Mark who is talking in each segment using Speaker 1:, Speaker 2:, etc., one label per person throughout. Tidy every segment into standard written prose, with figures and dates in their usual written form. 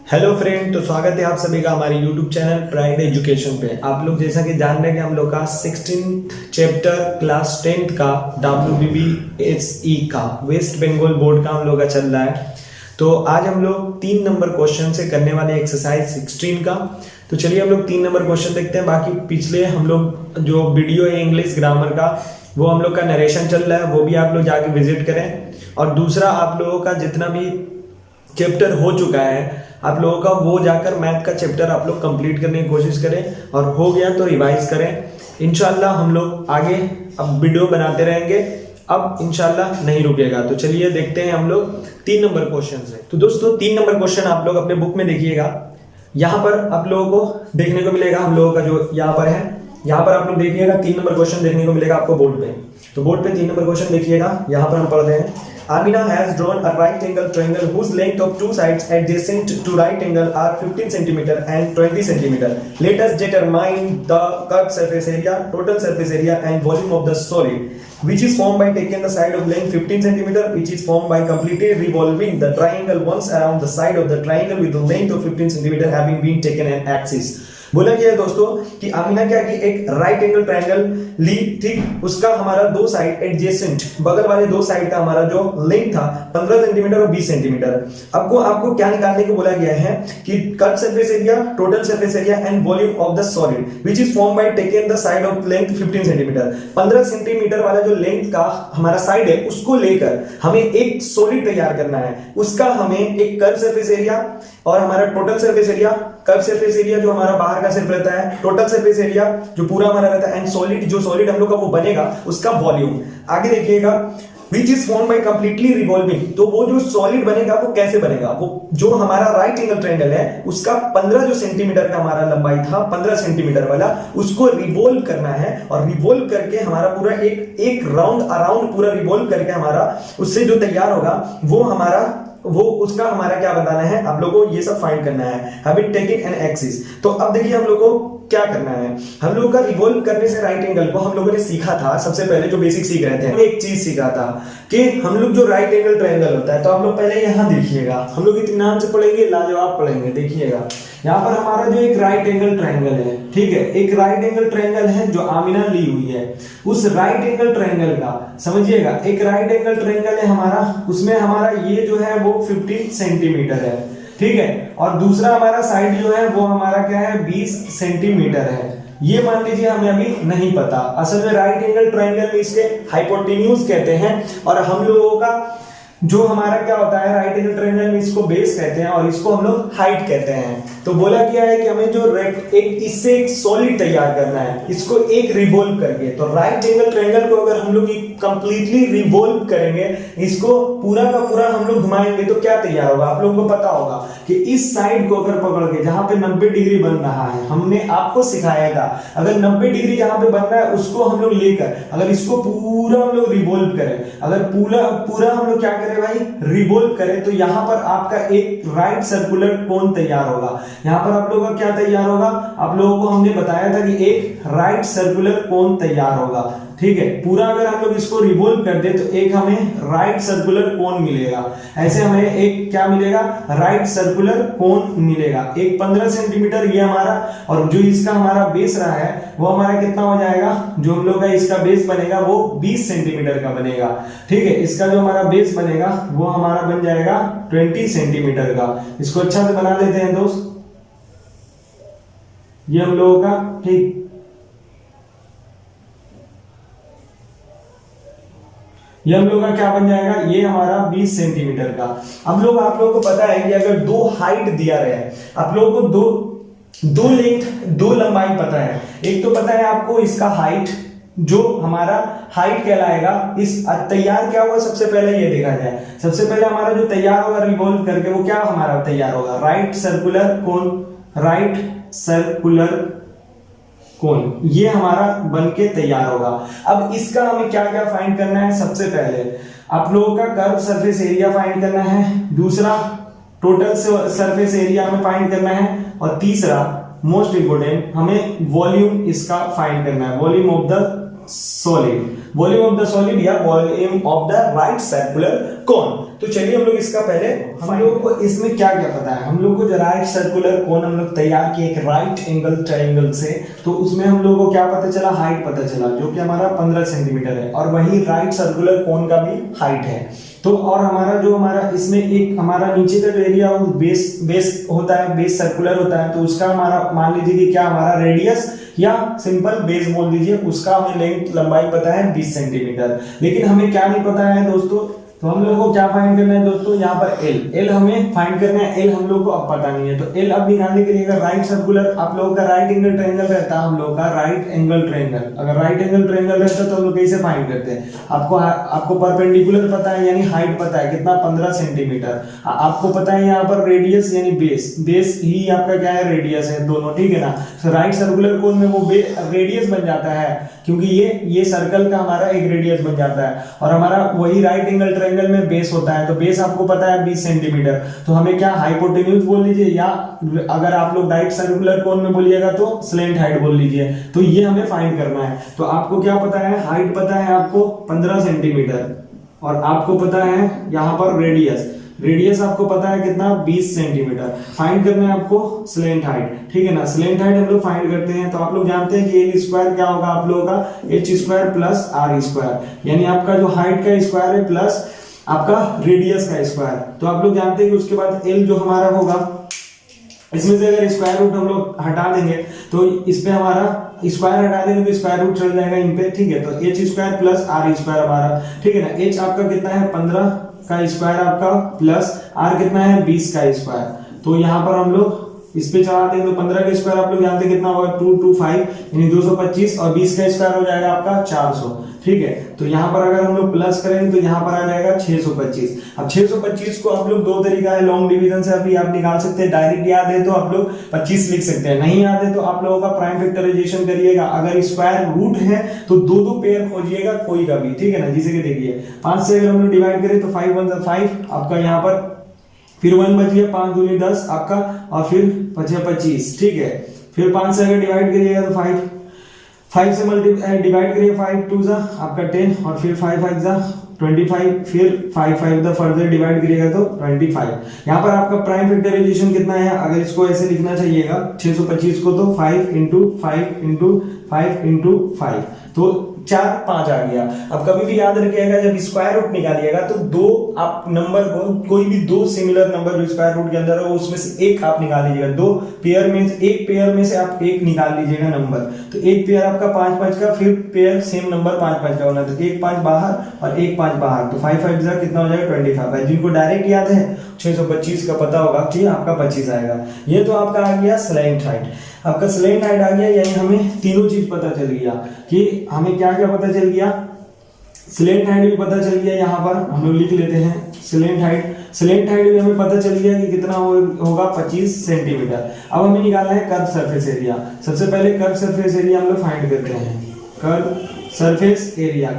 Speaker 1: Hello friend, तो स्वागत है आप सभी का हमारे यूट्यूब चैनल प्राइड एजुकेशन पे। आप लोग जैसा कि जान रहे हैं कि हम लोग का 16th चैप्टर क्लास 10th का WBBSE का वेस्ट बंगाल बोर्ड का हम लोग का चल रहा है। तो आज हम लोग 3 नंबर क्वेश्चन से करने वाले एक्सरसाइज 16 का। तो चलिए हम लोग 3 नंबर क्वेश्चन देखते हैं। बाकी पिछले हम लोग जो वीडियो है इंग्लिश ग्रामर का वो हम लोग का नरेशन चल रहा है, वो भी आप लोग जाके विजिट करें। और दूसरा आप लोगों का जितना भी चैप्टर हो चुका है आप लोगों का वो जाकर मैथ का चैप्टर आप लोग कंप्लीट करने की कोशिश करें, और हो गया तो रिवाइज करें। इंशाल्लाह हम लोग आगे अब वीडियो बनाते रहेंगे, अब इंशाल्लाह नहीं रुकेगा। तो चलिए देखते हैं हम लोग 3 नंबर क्वेश्चन से। तो दोस्तों 3 नंबर क्वेश्चन आप लोग अपने बुक में देखिएगा। यहाँ पर आप लोगों को देखने को मिलेगा, हम लोगों का जो यहाँ पर है, यहाँ पर आप लोग देखिएगा 3 नंबर क्वेश्चन देखने को मिलेगा आपको बोर्ड पे। तो बोर्ड पे 3 नंबर क्वेश्चन देखिएगा। यहाँ पर हम पढ़ रहे हैं, Amina has drawn a right angle triangle whose length of two sides adjacent to right angle are 15 cm and 20 cm. Let us determine the curved surface area, total surface area and volume of the solid, which is formed by taking the side of length 15 cm, which is formed by completely revolving the triangle once around the side of the triangle with the length of 15 cm having been taken an axis. बोला गया है दोस्तों कि आमिना क्या की एक right angle triangle ली, ठीक, उसका हमारा दो साइड एडजेसेंट बगल वाले दो साइड का हमारा जो लेंथ था 15 सेंटीमीटर और 20 सेंटीमीटर। आपको क्या निकालने को बोला गया है कि curve surface area, total surface area and volume of the solid which is form by taking the side of length 15 centimetre. 15 centimetre वाला जो लेंथ का हमारा साइड है उसको लेकर हमें एक सॉलिड तैयार करना है। उसका हमें एक कर्व सरफेस एरिया और हमारा total surface area, curve surface area जो हमारा बाहर का सिर्फ रहता है, टोटल सरफेस एरिया जो पूरा हमारा रहता है, एंड सॉलिड जो सॉलिड हम लोग का वो बनेगा उसका वॉल्यूम। आगे देखिएगा, which is formed by completely revolving। तो वो जो सॉलिड बनेगा वो कैसे बनेगा, वो जो हमारा राइट एंगल ट्रायंगल है उसका 15 जो सेंटीमीटर का हमारा लंबाई था, 15 सेंटीमीटर वाला, उसको रिवॉल्व करना है। और रिवॉल्व करके हमारा पूरा एक राउंड अराउंड पूरा रिवॉल्व करके हमारा उससे जो तैयार होगा वो उसका हमारा क्या बताना है, आप लोगों को ये सब फाइंड करना है। Having taken an axis. तो अब देखिए हम लोगों को क्या करना है। हम लोगों का रिवॉल्व करने से राइट एंगल को हम लोगों ने सीखा था, सबसे पहले जो बेसिक सीख रहे थे हम एक चीज सीखा था कि हम लोग जो राइट एंगल ट्रायंगल होता है, तो आप लोग पहले यहां देखिएगा, हम लोग इत्मीनान से पढ़ेंगे, लाजवाब पढ़ेंगे। देखिएगा यहाँ पर हमारा जो एक राइट एंगल ट्रायंगल है, ठीक है, एक राइट एंगल ट्रायंगल है जो आमिना ली हुई है। उस राइट एंगल ट्रायंगल का समझिएगा, एक राइट एंगल ट्रायंगल है हमारा, उसमें हमारा ये जो है वो 15 सेंटीमीटर है, ठीक है, और दूसरा हमारा साइड जो है वो हमारा क्या है 20 सेंटीमीटर है। ये मान लीजिए हमें अभी नहीं पता। असल में राइट एंगल ट्रायंगल में इसके हाइपोटेन्यूज कहते हैं, और हम लोगों का जो हमारा क्या होता है राइट एंगल ट्रायंगल में इसको बेस कहते हैं और इसको हम लोग हाइट कहते हैं। तो बोला गया है कि हमें जो इससे एक सॉलिड तैयार करना है, इसको एक रिवॉल्व करके। तो राइट एंगल ट्रायंगल को अगर हम लोग कंप्लीटली रिवॉल्व करेंगे, इसको पूरा का पूरा हम लोग घुमाएंगे, तो क्या तैयार होगा, आप लोगों को पता होगा कि इस साइड को अगर पकड़ के जहां पे 90 डिग्री बन रहा है, हमने आपको सिखाया था, अगर 90 डिग्री जहां पे बन रहा है उसको हम लोग लेकर अगर इसको पूरा हम लोग रिवॉल्व करें, अगर पूरा हम लोग क्या करें भाई, रिवॉल्व करें, तो यहां पर आपका एक राइट सर्कुलर कोन तैयार होगा। यहां पर आप लोगों का क्या तैयार होगा, आप लोगों को हमने बताया था कि एक राइट सर्कुलर कोन तैयार होगा, ठीक है। पूरा अगर हम लोग इसको रिवॉल्व कर दे तो एक हमें राइट सर्कुलर कोन मिलेगा। ऐसे हमें एक क्या मिलेगा, राइट सर्कुलर कोन मिलेगा। एक 15 सेंटीमीटर ये हमारा, और जो इसका हमारा बेस रहा है वो हमारा कितना हो जाएगा, जो हम लोग का इसका बेस बनेगा वो 20 सेंटीमीटर का बनेगा, ठीक है। इसका जो हमारा बेस बनेगा वो हमारा बन जाएगा 20 सेंटीमीटर का। इसको अच्छा से बना लेते हैं दोस्त, ये हम लोगों का, ठीक, ये हम लोग का क्या बन जाएगा, ये हमारा 20 सेंटीमीटर का। अब आप लोगों को पता है कि अगर दो हाइट दिया रहे, आप लोगों को दो लेंथ, दो लंबाई पता है। एक तो पता है आपको इसका हाइट, जो हमारा हाइट कहलाएगा। इस तैयार क्या होगा, सबसे पहले ये देखा जाए, सबसे पहले हमारा जो तैयार होगा रिवॉल्व करके वो क्या हमारा तैयार होगा, राइट सर्कुलर कोन, राइट सर्कुलर कोन, ये हमारा बनके तैयार होगा। अब इसका हमें क्या क्या फाइंड करना है, सबसे पहले आप लोगों का कर्व सरफेस एरिया फाइंड करना है, दूसरा टोटल सरफेस एरिया हमें फाइंड करना है, और तीसरा मोस्ट इंपोर्टेंट हमें वॉल्यूम इसका फाइंड करना है, volume of the solid, volume of the solid या volume of the right circular cone. तो चलिए हम लोग इसका पहले, हम लोग को इसमें क्या क्या पता है, हम लोग को जो राइट सर्कुलर कोन हम लोग तैयार किए एक राइट एंगल ट्रायंगल से, तो उसमें हम लोग को क्या पता चला, हाइट पता चला जो कि हमारा 15 सेंटीमीटर है, और वही राइट सर्कुलर कोन का भी हाइट है। तो और हमारा इसमें एक हमारा नीचे का जो एरिया वो बेस होता है, बेस सर्कुलर होता है, तो उसका हमारा मान लीजिए कि क्या हमारा रेडियस या सिंपल बेस बोल दीजिए, उसका हमें लेंथ लंबाई पता है 20 सेंटीमीटर। लेकिन हमें क्या नहीं पता है दोस्तों, तो हम लोगों को क्या फाइंड करना है दोस्तों, यहाँ पर एल हमें फाइंड करना है। एल हम लोग को अब पता नहीं है, तो एल अब निकालने के लिए अगर राइट सर्कुलर आप लोगों का राइट एंगल ट्रायंगल रहता है, हम लोग का राइट एंगल ट्रायंगल, अगर राइट एंगल ट्रायंगल रहता तो हम लोग कैसे फाइंड करते हैं, आपको परपेंडिकुलर पता है यानी हाइट पता है कितना 15 सेंटीमीटर, आपको पता है यहाँ पर रेडियस यानी बेस ही आपका क्या है, रेडियस है दोनों, ठीक है ना। तो राइट सर्कुलर कोन में वो रेडियस बन जाता है, क्योंकि ये सर्कल का हमारा एक रेडियस बन जाता है, और हमारा वही राइट एंगल ट्रायंगल में बेस होता है, तो बेस आपको पता है 20 सेंटीमीटर, तो हमें क्या हाइपोटेन्यूज बोल लीजिए, या अगर आप लोग राइट सर्कुलर कोन में बोलिएगा तो स्लेंट हाइट बोल लीजिए। तो ये हमें फाइंड करना है। तो आपको क्या पता है, हाइट पता है आपको 15 सेंटीमीटर, और आपको पता है यहाँ पर रेडियस आपको पता है कितना 20 सेंटीमीटर। फाइंड करना है आपको स्लेंट हाइट, ठीक है ना। स्लेंट हाइट हम लोग फाइंड करते हैं, तो आप लोग जानते हैं कि एल स्क्वायर क्या होगा आप लोगों का, H square plus R square, यानी आपका जो हाइट का स्क्वायर है प्लस आपका रेडियस का स्क्वायर। तो आप लोग जानते हैं कि उसके बाद एल जो हमारा होगा, इसमें से अगर स्क्वायर रूट हम लोग हटा देंगे तो इस पे हमारा स्क्वायर हटा देंगे तो स्क्वायर रूट चल जाएगा इन पे, ठीक है। तो H square plus R square हमारा, ठीक है ना। एच आपका कितना है 15 का स्क्वायर आपका, प्लस आर कितना है 20 का स्क्वायर। तो यहाँ पर हम लोग इस पे चढ़ाते हैं, तो 15 का स्क्वायर आप लोग जानते हैं कितना होगा 225 यानी 225, और 20 का स्क्वायर हो जाएगा आपका 400, ठीक है। तो यहाँ पर अगर हम लोग प्लस करेंगे तो यहाँ पर आ जाएगा 625। अब 625 को आप लोग दो तरीका है, लॉन्ग डिवीजन से अभी आप निकाल सकते हैं, डायरेक्ट याद है तो आप लोग 25 लिख सकते हैं, नहीं याद है तो आप लोगों का प्राइम फैक्टराइजेशन करिएगा। अगर स्क्वायर रूट है तो दो पेयर खोजिएगा कोई का भी, ठीक है ना। जैसे कि देखिए 5 से अगर हम लोग डिवाइड करें तो 5 1 5 आपका यहाँ पर, फिर 1 बच गया, 5 दूनी 10 आपका, और फिर 25, ठीक है। फिर 5 से अगर डिवाइड करिएगा तो 5 से डिवाइड करिए, 5 2 जा आपका 10, और फिर 5 5 जा 25, फिर 5 5 द फर्दर डिवाइड करिएगा तो 25। यहाँ पर आपका प्राइम फैक्टराइजेशन कितना है, अगर इसको ऐसे लिखना चाहिएगा 625 को, तो 5 इंटू 5 इंटू 5 इंटू 5, तो 4 5 आ गया। अब कभी भी याद रखिएगा जब स्क्वायर रूट निकालिएगा तो दो आप नंबर को, कोई भी दो सिमिलर नंबर जो स्क्वायर रूट के अंदर हो उसमें से एक आप निकाल लीजिएगा, दो पेयर में एक पेयर में से आप एक निकाल लीजिएगा नंबर। तो एक पेयर आपका 5 5 का, फिर पेयर सेम नंबर 5 5 का होना, तो एक 5 बाहर और एक 5 बाहर, तो 5 5 जा कितना हो जाएगा 25। जिनको डायरेक्ट याद है 625 का पता होगा कि आपका 25 आएगा। ये तो आपका आ गया स्लेंट हाइट। आपका स्लेंट हाइट आ गया, यानी हमें तीनों चीज पता चल गया कि हमें क्या क्या पता चल गया, स्लेंट हाइट भी पता चल गया, यहाँ पर हम लोग लिख लेते हैं स्लेंट हाइट भी हमें पता चल गया कि कितना होगा 25 सेंटीमीटर। अब हमें निकालना है कर्व सरफेस एरिया। सबसे पहले कर्व सरफेस एरिया हम लोग फाइंड करते हैं, कर्व सरफेस एरिया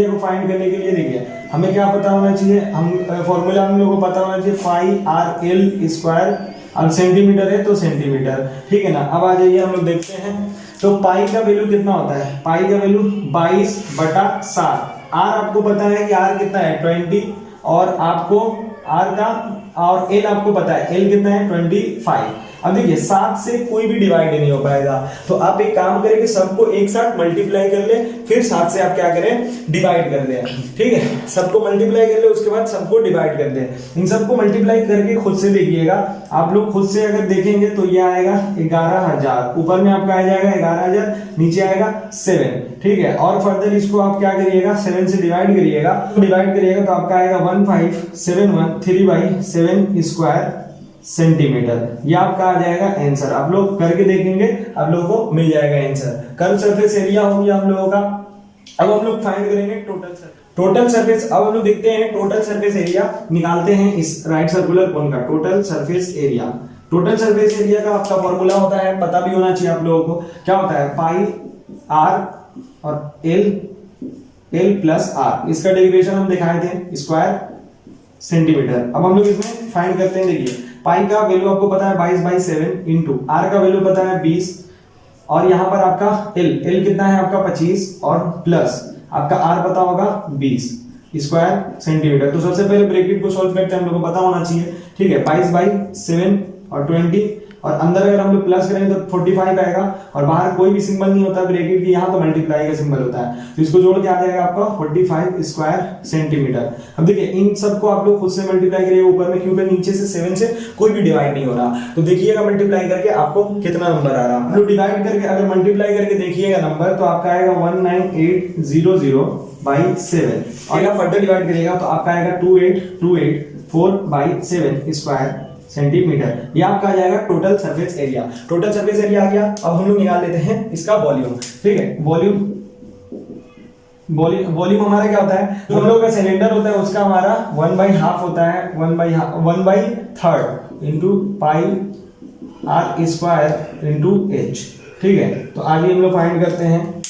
Speaker 1: को फाइंड करने के लिए देखिए हमें क्या पता होना चाहिए, हम फॉर्मूला हम लोग को पता होना चाहिए, पाई आर एल स्क्वायर, अब सेंटीमीटर है तो सेंटीमीटर, ठीक है ना। अब आ जाइए हम लोग देखते हैं, तो पाई का वैल्यू कितना होता है, पाई का वैल्यू 22/7। आर आपको पता है कि आर कितना है 20, और आपको आर का और एल आपको पता है एल कितना है 25। अब देखिए 7 से कोई भी डिवाइड नहीं हो पाएगा, तो आप एक काम करें कि सबको एक साथ मल्टीप्लाई कर ले, फिर 7 से आप क्या करें डिवाइड कर दें, ठीक है। सबको मल्टीप्लाई कर ले, उसके बाद सबको डिवाइड कर दें। इन सबको मल्टीप्लाई करके खुद से देखिएगा, आप लोग खुद से अगर देखेंगे तो ये आएगा 11,000, ऊपर में आपका आ जाएगा 11,000, नीचे आएगा 7, ठीक है। और फर्दर इसको आप क्या करिएगा 7 से डिवाइड करिएगा तो आपका आएगा 1571/3/7 स्क्वायर सेंटीमीटर। ये आपका आ जाएगा आंसर। आप लोग करके देखेंगे, आप लोगों को मिल जाएगा आंसर। कर्व सरफेस एरिया हो गया हम लोगों का। अब हम लोग फाइंड करेंगे टोटल सरफेस। अब हम लोग देखते हैं टोटल सरफेस एरिया निकालते हैं इस राइट सर्कुलर कोन का। टोटल सरफेस एरिया का आपका फॉर्मूला होता है, पता भी होना चाहिए आप लोगों को, क्या होता है पाई आर और एल प्लस आर। इसका डेरिवेशन हम दिखाए थे स्क्वायर सेंटीमीटर। अब हम लोग इसमें फाइंड करते हैं, देखिए पाई का वैल्यू आपको पता है 22/7 इंटू आर का वैल्यू पता है 20, और यहाँ पर आपका एल कितना है आपका 25 और प्लस आपका आर पता होगा 20 स्क्वायर सेंटीमीटर। तो सबसे पहले ब्रैकेट को सॉल्व करते हैं, हम लोग को पता होना चाहिए, ठीक है। 22/7 और 20 और अंदर अगर हम लोग प्लस करेंगे तो 45 आएगा और बाहर कोई भी सिंबल नहीं होता ब्रैकेट की, यहाँ तो मल्टीप्लाई का सिंबल होता है, तो इसको जोड़ के आ जाएगा आपका 45 स्क्वायर सेंटीमीटर। अब देखिए इन सबको आप लोग खुद से मल्टीप्लाई करिए ऊपर में, क्योंकि नीचे से 7 से कोई भी डिवाइड नहीं हो रहा, तो देखिएगा मल्टीप्लाई करके आपको कितना नंबर आ रहा है। डिवाइड करके अगर मल्टीप्लाई करके देखिएगा नंबर तो आपका आएगा 19800/7 और या फर्दर डिवाइड करिएगा तो आपका आएगा 28284/7 स्क्वायर सेंटीमीटर। ये आपका आ जाएगा total surface area. Total surface area आ गया। अब हम लोग निकाल लेते हैं इसका वॉल्यूम, ठीक है। वॉल्यूम हमारा क्या होता है, हम लोग का सिलेंडर होता है उसका हमारा 1/2 होता है, 1/3 into pi R square into H, ठीक है। तो आगे हम लोग फाइंड करते हैं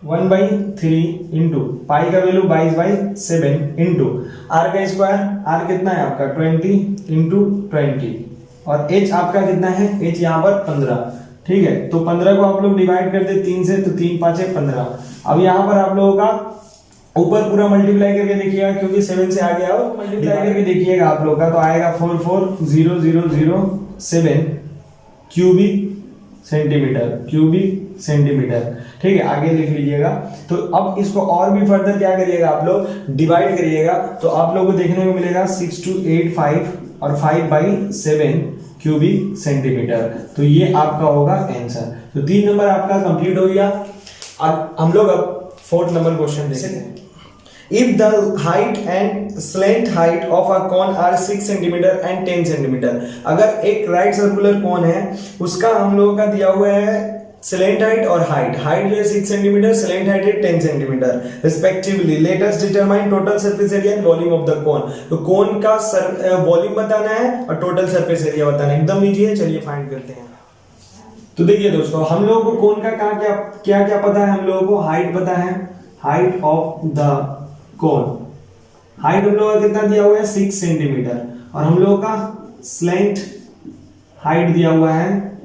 Speaker 1: 1/3 इंटू पाई का वैल्यू 22/7 इंटू आर का स्क्वायर, आर कितना है आपका 20 इंटू 20 और एच आपका कितना है, एच यहाँ पर 15, ठीक है। तो 15 को आप लोग डिवाइड कर दे 3 से, तो 3 5 15। अब यहाँ पर आप लोगों का ऊपर पूरा मल्टीप्लाई करके देखिएगा, क्योंकि 7 से आ गया हो, मल्टीप्लाई करके देखिएगा आप लोग का, तो आएगा 44007 क्यूबिक सेंटीमीटर, ठीक है। आगे लिख लीजिएगा। तो अब इसको और भी फर्दर क्या करिएगा आप लोग, डिवाइड करिएगा, तो आप लोगों को देखने को मिलेगा 6285 और 5/7 क्यूबिक सेंटीमीटर। तो ये आपका होगा आंसर। तो 3 नंबर आपका कंप्लीट हो गया। अब हम लोग अब 4th नंबर क्वेश्चन देखते हैं। If the height and slant height of a cone are 6 cm and 10 cm, अगर एक राइट सर्कुलर कोन है उसका हम लोगों का दिया हुआ है स्लेंट हाइट और हाइट जो है 6 cm, स्लेंट हाइट है 10 cm respectively, let us determine total surface area and volume of the cone. तो कोन का वॉल्यूम बताना है और टोटल सरफेस एरिया बताना है, एकदम इजी है। चलिए फाइंड करते हैं। तो देखिए दोस्तों, हम लोगों को कोन का क्या पता है, हम लोगों को हाइट पता है, height of the cone, height हम लोगों का कितना दिया हुआ है 6 सेंटीमीटर और हम लोगों का स्लेंट हाइट दिया हुआ है,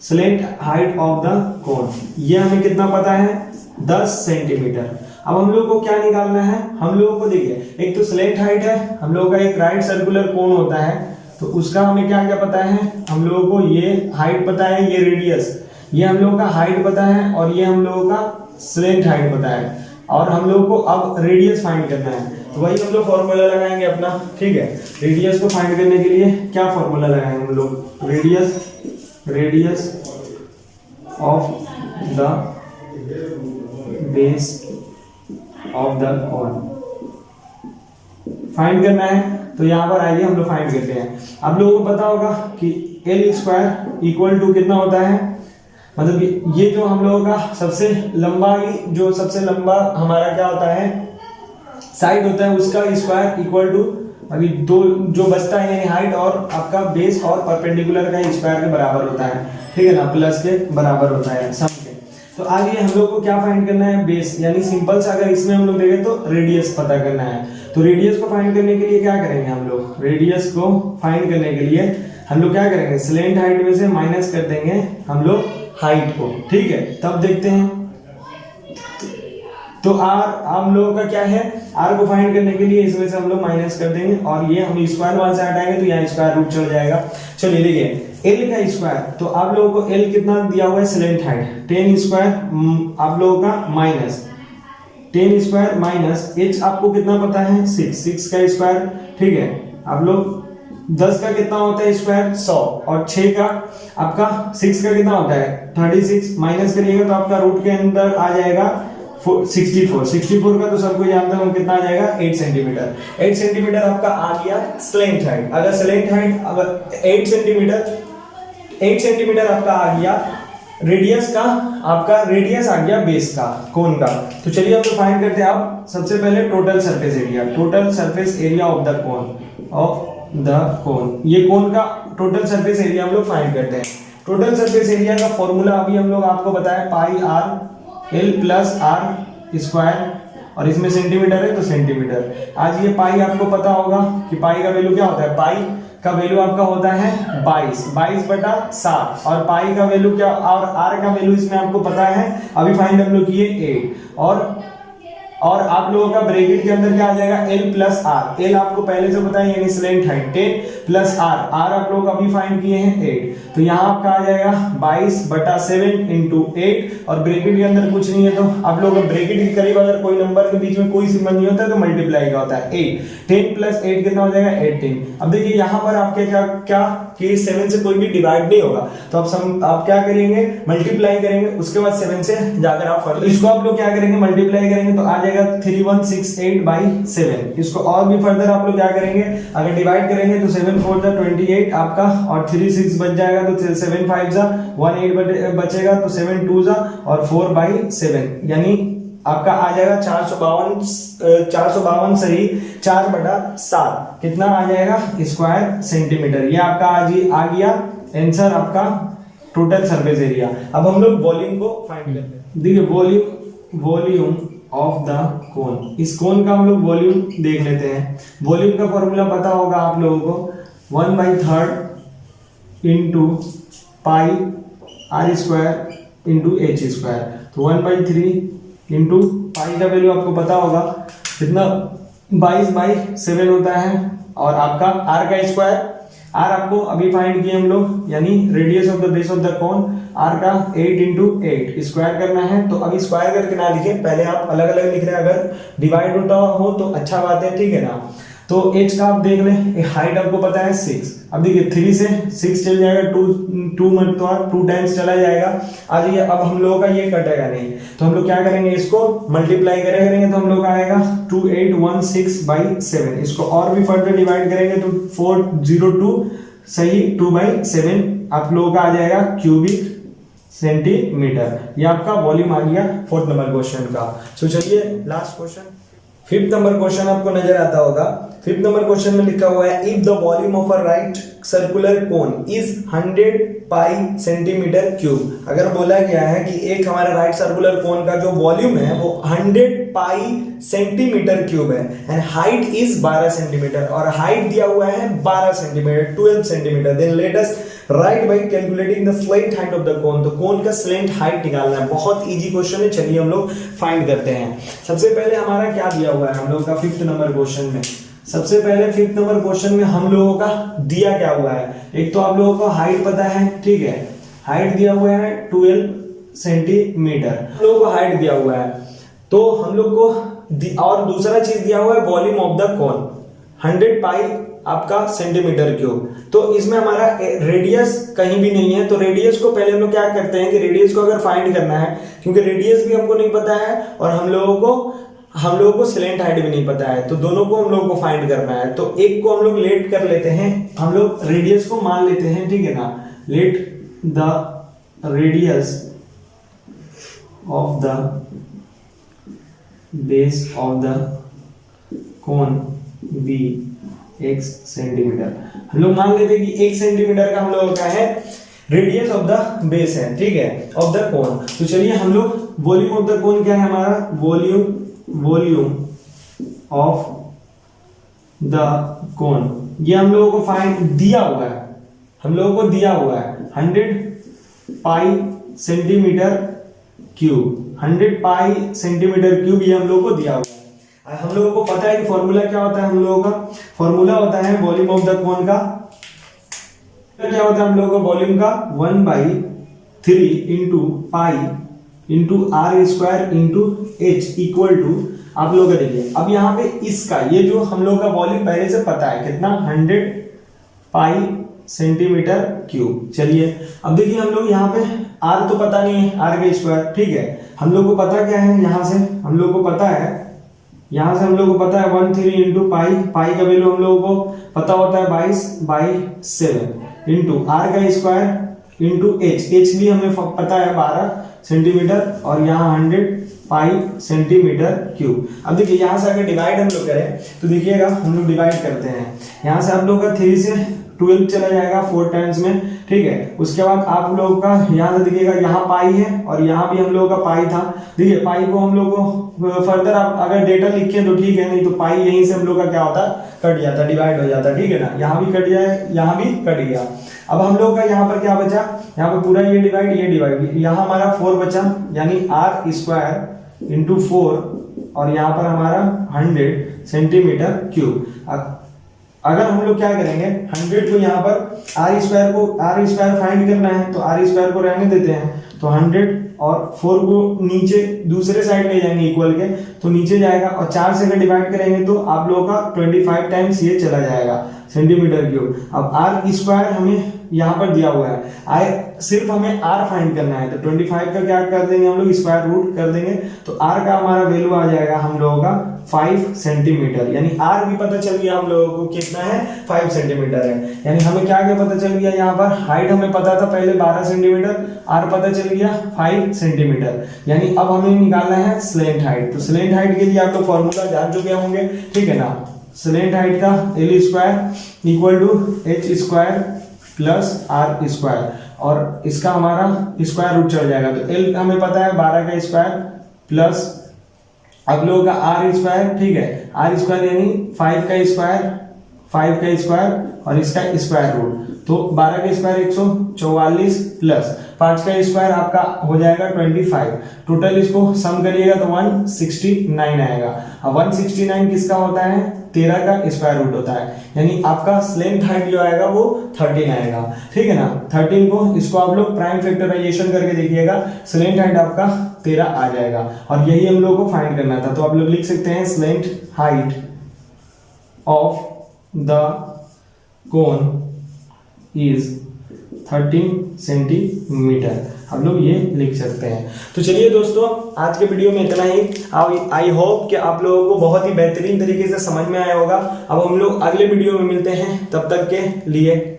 Speaker 1: स्लेंट हाइट ऑफ द कोन ये हमें कितना पता है 10 सेंटीमीटर। अब हम लोगों को क्या निकालना है, हम लोगों को देखिए एक तो स्लेंट हाइट है, हम लोगों का एक राइट सर्कुलर कोन होता है, तो उसका हमें क्या क्या पता है, हम लोगों को ये हाइट पता है, ये रेडियस, ये हम लोगों का हाइट पता है और ये हम लोगों का स्लेंट हाइट पता है। और हम लोगों को अब रेडियस फाइंड करना है, तो वही हम लोग फॉर्मूला लगाएंगे अपना, ठीक है। रेडियस को फाइंड करने के लिए क्या फॉर्मूला लगाएंगे हम लोग, radius of the base of the cone find करना है। तो यहाँ पर आइए हम लोग फाइंड करते हैं। आप लोगों को पता होगा कि एल स्क्वायर इक्वल टू कितना होता है, मतलब ये जो हम लोगों का सबसे लंबा हमारा क्या होता है साइड होता है, उसका स्क्वायर इक्वल टू अभी दो जो बचता है यानी हाइट और आपका बेस और परपेंडिकुलर का स्क्वायर के बराबर होता है, ठीक है ना, प्लस के बराबर होता है सम के। तो आगे हम लोग को क्या फाइंड करना है, बेस, यानी सिंपल सा अगर इसमें हम लोग देखें तो रेडियस पता करना है। तो रेडियस को फाइंड करने के लिए क्या करेंगे हम लोग, रेडियस को फाइंड करने के लिए हम लोग क्या करेंगे, स्लेंट हाइट में से माइनस कर देंगे हम लोग हाइट को, ठीक है। तब देखते हैं तो आर हम लोगों का क्या है, आर को फाइंड करने के लिए इसमें से हम लोग माइनस कर देंगे और ये हम स्क्वायर वहां से हटाएंगे तो यहाँ स्क्वायर रूट चल जाएगा। चलिए देखिए एल का स्क्वायर, तो आप लोगों को एल कितना दिया हुआ है स्लेंट हाइट 10 स्क्वायर, आप लोगों का माइनस 10 स्क्वायर माइनस एच आपको कितना पता है 6 का स्क्वायर, ठीक है। आप लोग 10 का कितना होता है स्क्वायर 100 और 6 का आपका 6 का कितना होता है 36, माइनस करिएगा तो आपका रूट के अंदर आ जाएगा 64 का तो सबको जानते हैं कितना आ जाएगा 8 सेंटीमीटर। 8 सेंटीमीटर आपका आ गया स्लेंट हाइट। अगर स्लेंट हाइट अगर 8 सेंटीमीटर आपका आ गया, रेडियस का आपका रेडियस आ गया बेस का कोन का। तो चलिए हम लोग फाइंड करते हैं। अब सबसे पहले total surface area of the कोन, ये कोन का टोटल सरफेस एरिया हम लोग फाइंड करते हैं। टोटल सरफेस एरिया का फॉर्मूला अभी हम लोग आपको बताया pi R L plus R square, और इसमें सेंटीमीटर है तो सेंटीमीटर। आज ये पाई आपको पता होगा कि पाई का वैल्यू क्या होता है, पाई का वैल्यू आपका होता है 22 और पाई का वैल्यू क्या और आर का वैल्यू इसमें आपको पता है, अभी फाइंड हम लोग किए 8 और आप लोगों का ब्रैकेट के अंदर क्या आ जाएगा L प्लस आर। L आपको पहले से पता है यानी स्लेंट हाइट 10 प्लस आर आप लोग अभी फाइंड किए हैं 8, तो यहाँ आपका आ जाएगा 22/7 इंटू 8 और ब्रैकेट के अंदर कुछ नहीं है तो आप लोग ब्रैकेट के करीब अगर कोई नंबर के बीच में कोई सिंबल नहीं होता तो मल्टीप्लाई का होता है 8। 10 प्लस 8 कितना हो जाएगा 18। अब देखिए यहाँ पर आपके क्या कि 7 से कोई भी डिवाइड नहीं होगा तो आप क्या करेंगे मल्टीप्लाई करेंगे, उसके बाद 7 से जाकर आप फर्दर इसको आप लोग क्या करेंगे मल्टीप्लाई करेंगे तो आ जाएगा 3168/7। इसको और भी फर्दर आप लोग क्या करेंगे अगर डिवाइड करेंगे तो 7 4 जा 28 आपका और 3 6 बच जाएगा तो 7 5 जा 18 बचेगा तो 7 2 जा और 4/7 यानी आपका आ जाएगा 452 सही 4/7 कितना आ जाएगा स्क्वायर सेंटीमीटर। ये आपका आ गया आंसर आपका टोटल सरफेस एरिया। अब हम लोग वॉल्यूम को फाइंड करते हैं। देखिए वॉल्यूम ऑफ द कोन, इस कोन का हम लोग वॉल्यूम देख लेते हैं। वॉल्यूम का फॉर्मूला पता होगा आप लोगों को 1/3 into pi R square into H square, तो 1/3 इंटू पाई का वैल्यू आपको पता होगा कितना 22/7 होता है और आपका आर का स्क्वायर आर आपको अभी फाइंड किए हम लोग यानी radius of the base of the cone R का 8 इंटू 8 स्क्वायर करना है। तो अभी स्क्वायर करके ना लिखे, पहले आप अलग अलग लिख रहे हैं, अगर डिवाइड होता हो तो अच्छा बात है, ठीक है ना। तो h का आप देख लें, हाइट आपको पता है 6। अब देखिए 3 से 6 चल जाएगा, 2 मतलब 2 टाइम्स चला जाएगा। आज ये अब हम लोगों का ये कटेगा नहीं तो हम लोग क्या करेंगे इसको मल्टीप्लाई करेंगे तो हम लोग आएगा 2816/7। इसको और भी फर्दर डिवाइड करेंगे तो 402 सही 2/7 आप लोगों का आ जाएगा क्यूबिक सेंटीमीटर। ये आपका वॉल्यूम आ गया 4th नंबर क्वेश्चन का। सो चलिए last question 5th number question आपको नजर आता होगा। 5th नंबर क्वेश्चन में लिखा हुआ है if the volume of a right circular cone is 100 pi centimetre cube. अगर बोला गया है कि एक हमारा राइट सर्कुलर कोन का जो वॉल्यूम है वो 100 पाई सेंटीमीटर क्यूब है एंड हाइट इज 12 सेंटीमीटर और हाइट दिया हुआ है 12 centimetre 12 centimetre, then let us write by calculating the slant height of the cone. तो कोन का स्लेंट हाइट निकालना है, बहुत इजी क्वेश्चन है। चलिए हम लोग फाइंड करते हैं। सबसे पहले हमारा क्या दिया हुआ है हम लोग का 5th नंबर क्वेश्चन में। सबसे पहले 5th नंबर क्वेश्चन में हम लोगों का दिया क्या हुआ है, एक तो आप लोगों को हाइट पता है, ठीक है, हाइट दिया हुआ है 12 सेंटीमीटर हम लोगों को हाइट दिया हुआ है। तो हम लोग को और दूसरा चीज दिया हुआ है वॉल्यूम ऑफ द कोन 100 पाई आपका सेंटीमीटर क्यूब। तो इसमें हमारा रेडियस कहीं भी नहीं है, तो रेडियस को पहले हम लोग क्या करते हैं कि रेडियस को अगर फाइंड करना है, क्योंकि रेडियस भी हमको नहीं पता है और हम लोगों को स्लेंट हाइट भी नहीं पता है, तो दोनों को हम लोगों को फाइंड करना है। तो एक को हम लोग लेट कर लेते हैं, हम लोग रेडियस को मान लेते हैं, ठीक है ना। Let the radius of the base of the cone be x centimetre. हम लोग मान लेते हैं कि 1 सेंटीमीटर का हम लोगों का है रेडियस ऑफ द बेस है, ठीक है, ऑफ द कोन। तो चलिए हम लोग वॉल्यूम ऑफ द कोन क्या है हमारा, वॉल्यूम ऑफ द कोन, ये हम लोगों को फाइंड दिया हुआ है, हम लोगों को दिया हुआ है 100 pi centimetre cube, 100 pi centimetre cube ये हम लोगों को दिया हुआ है। हम लोगों को पता है कि फॉर्मूला क्या होता है, हम लोगों का फॉर्मूला होता है वॉल्यूम ऑफ द कोन का क्या होता है हम लोगों को वॉल्यूम का 1/3 into pi into R square into H equal to आप लोग देखिए। अब यहाँ पे इसका ये जो हम लोग का वॉल्यूम पहले से पता है कितना 100 पाई सेंटीमीटर क्यूब। चलिए अब देखिए हम लोग यहाँ पे आर तो पता नहीं है, आर का स्क्वायर, ठीक है। हम लोग को पता क्या है, यहाँ से हम लोग को पता है, यहाँ से हम लोग को पता है 1/3 इंटू पाई, पाई का वैल्यू हम लोगों को पता होता है 22/7 इंटू आर का स्क्वायर इंटू एच, एच भी हमें पता है 12 सेंटीमीटर और यहाँ 100 पाई सेंटीमीटर क्यूब। अब देखिए यहाँ से अगर डिवाइड हम लोग करें तो देखिएगा हम लोग डिवाइड करते हैं, यहाँ से आप लोग का 3 से 12 चला जाएगा 4 टाइम्स में, ठीक है। उसके बाद आप लोगों का यहाँ से देखिएगा, यहाँ पाई है और यहाँ भी हम लोगों का पाई था। देखिए पाई को हम लोग को फर्दर आप अगर डेटा लिखें तो ठीक है, नहीं तो पाई यहीं से हम लोग का क्या होता कट जाता, डिवाइड हो जाता, ठीक है ना। यहाँ भी कट जाए, यहाँ भी कट गया। अब हम लोग का यहाँ पर क्या बचा, यहाँ पर पूरा ये डिवाइड, यहाँ हमारा 4 बचा, यानी r² इंटू 4 और यहाँ पर हमारा 100 सेंटीमीटर क्यूब। अगर हम लोग क्या करेंगे, 100 को यहाँ पर r² फाइंड करना है तो r² को रहने देते हैं, तो 100 और 4 को नीचे दूसरे साइड ले जाएंगे इक्वल के, तो नीचे जाएगा और 4 से अगर डिवाइड करेंगे तो आप लोगों का 25 टाइम्स ये चला जाएगा सेंटीमीटर क्यूब। अब r² हमें यहाँ पर दिया हुआ है, सिर्फ हमें r फाइंड करना है, तो 25 का क्या कर देंगे हम लोग, स्क्वायर रूट कर देंगे, तो r का हमारा वैल्यू आ जाएगा हम लोगों का 5 सेंटीमीटर, यानी r भी पता चल गया हम लोगों को कितना है, 5 सेंटीमीटर है। यानी हमें क्या क्या पता चल गया, यहाँ पर हाइट हमें पता था पहले 12 सेंटीमीटर, r पता चल गया 5 सेंटीमीटर। यानी अब हमें निकालना है स्लेंट हाइट, तो स्लेंट हाइट के लिए आप लोग फॉर्मूला जान चुके होंगे, ठीक है ना। स्लेंट हाइट का L² equal to h² plus r², और इसका हमारा स्क्वायर रूट चल जाएगा, तो L हमें पता है 12 का स्क्वायर प्लस आप लोगों का r², ठीक है, r² यानी 5 का स्क्वायर और इसका स्क्वायर रूट, तो 12 का स्क्वायर 144 प्लस 5 का स्क्वायर आपका हो जाएगा 25, टोटल इसको सम करिएगा तो 169 आएगा। अब 169 किसका होता है, 13 का स्क्वायर रूट होता है, यानी आपका स्लेंट हाइट जो आएगा वो 13 आएगा, ठीक है ना। 13 को इसको आप लोग प्राइम फैक्टराइजेशन करके देखिएगा, स्लेंट हाइट आपका 13 आ जाएगा, और यही हम लोग को फाइंड करना था। तो आप लोग लिख सकते हैं slant height of the cone is 13 centimetre, हम लोग ये लिख सकते हैं। तो चलिए दोस्तों, आज के वीडियो में इतना ही। आई होप कि आप लोगों को बहुत ही बेहतरीन तरीके से समझ में आया होगा। अब हम लोग अगले वीडियो में मिलते हैं, तब तक के लिए